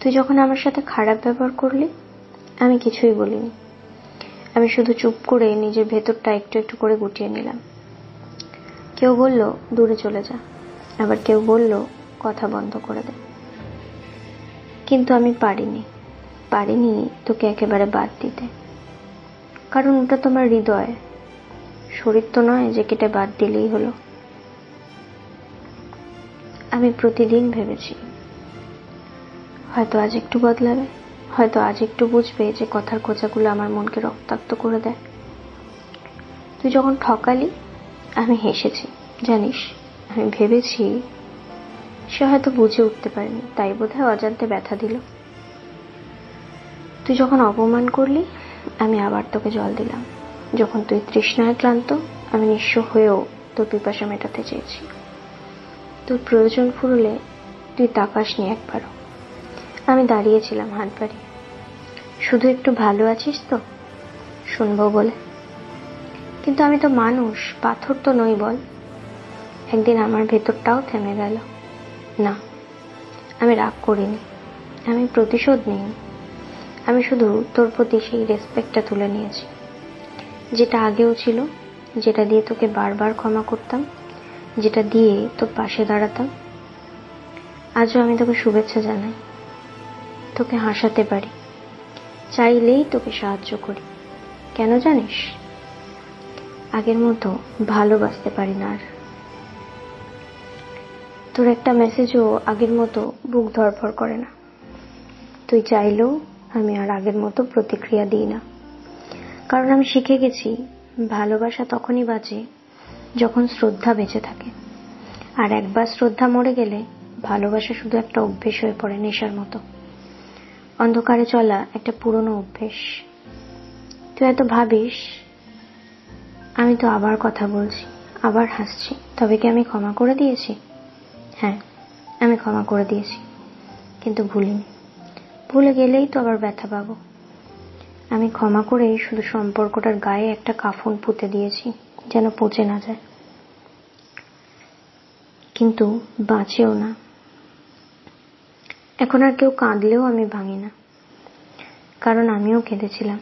তুই যখন আমার সাথে খারাপ ব্যবহার করলি, আমি কিছুই বলিনি। আমি শুধু চুপ করে নিজের ভেতরটা একটু একটু করে গুটিয়ে নিলাম। কেউ বলল দূরে চলে যা, আবার কেউ বলল কথা বন্ধ করে দে। কিন্তু আমি পারিনি তোকে একেবারে বাদ দিতে, কারণ ওটা তোমার হৃদয়, শরীর তো নয় যে কেটে বাদ দিলেই হলো। আমি প্রতিদিন ভেবেছি হয়তো আজ একটু বদলাবে, হয়তো আজ একটু বুঝবে যে কথার খোঁচাগুলো আমার মনকে রক্তাক্ত করে দেয়। তুই যখন ঠকালি আমি হেসেছি, জানিস। আমি ভেবেছি সে হয়তো বুঝে উঠতে পারেনি, তাই বোধহয় অজান্তে ব্যথা দিল। তুই যখন অপমান করলি আমি আবার তোকে জল দিলাম। যখন তুই তৃষ্ণায় ক্লান্ত আমি নিঃস্ব হয়েও তোর পিপাসা মেটাতে চেয়েছি। তোর প্রয়োজন ফুরলে তুই তাকাসনি একবারও। আমি দাঁড়িয়েছিলাম হাত বাড়িয়ে, শুধু একটু ভালো আছিস তো শুনবো বলে। কিন্তু আমি তো মানুষ, পাথর তো নই বল। একদিন আমার ভেতরটাও থেমে গেল। না, আমি রাগ করিনি, আমি প্রতিশোধ নিইনি। আমি শুধু তোর প্রতি সেই রেসপেক্টটা তুলে নিয়েছি, যেটা আগেও ছিল, যেটা দিয়ে তোকে বারবার ক্ষমা করতাম, যেটা দিয়ে তোর পাশে দাঁড়াতাম। আজও আমি তোকে শুভেচ্ছা জানাই। তোকে হাসাতে পারি, চাইলেই তোকে সাহায্য করি। কেন জানিস? আগের মতো ভালোবাসতে পারি না আর। তোর একটা মেসেজও আগের মতো বুক ধড়ফড় করে না। তুই চাইলেও আমি আর আগের মতো প্রতিক্রিয়া দিই না, কারণ আমি শিখে গেছি ভালোবাসা তখনই বাঁচে যখন শ্রদ্ধা বেঁচে থাকে। আর একবার শ্রদ্ধা মরে গেলে ভালোবাসা শুধু একটা অভ্যেস হয়ে পড়ে, নেশার মতো, অন্ধকারে চলা একটা পুরনো অভ্যেস। তুই এত ভাবিস আমি তো আবার কথা বলছি, আবার হাসছি, তবে কি আমি ক্ষমা করে দিয়েছি? হ্যাঁ, আমি ক্ষমা করে দিয়েছি, কিন্তু ভুলিনি। ভুলে গেলেই তো আবার ব্যথা পাবো। আমি ক্ষমা করেই শুধু সম্পর্কটার গায়ে একটা কাফন পুঁতে দিয়েছি, যেন পচে না যায়, কিন্তু বাঁচেও না। এখন আর কেউ কাঁদলেও আমি ভাঙি না, কারণ আমিও কেঁদেছিলাম,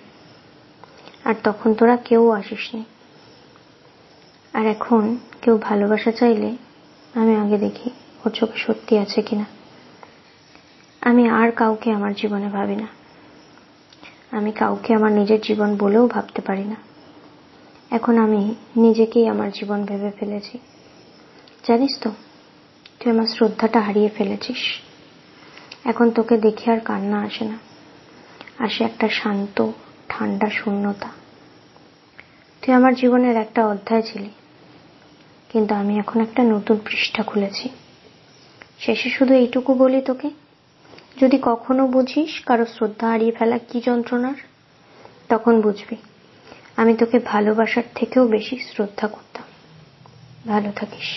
আর তখন তোরা কেউ আসিসনি। আর এখন কেউ ভালোবাসা চাইলে আমি আগে দেখি ওর চোখে সত্যি আছে কিনা। আমি আর কাউকে আমার জীবনে ভাবি না। আমি কাউকে আমার নিজের জীবন বলেও ভাবতে পারি না। এখন আমি নিজেকেই আমার জীবন ভেবে ফেলেছি। জানিস তো, তুই আমার শ্রদ্ধাটা হারিয়ে ফেলেছিস। এখন তোকে দেখে আর কান্না আসে না, আসে একটা শান্ত ঠান্ডা শূন্যতা। তুই আমার জীবনের একটা অধ্যায় ছিলি, কিন্তু আমি এখন একটা নতুন পৃষ্ঠা খুলেছি। শেষে শুধু এইটুকু বলি তোকে, যদি কখনো বুঝিস কারো শ্রদ্ধা হারিয়ে ফেলা কি যন্ত্রণার, তখন বুঝবি আমি তোকে ভালোবাসার থেকেও বেশি শ্রদ্ধা করতাম। ভালো থাকিস।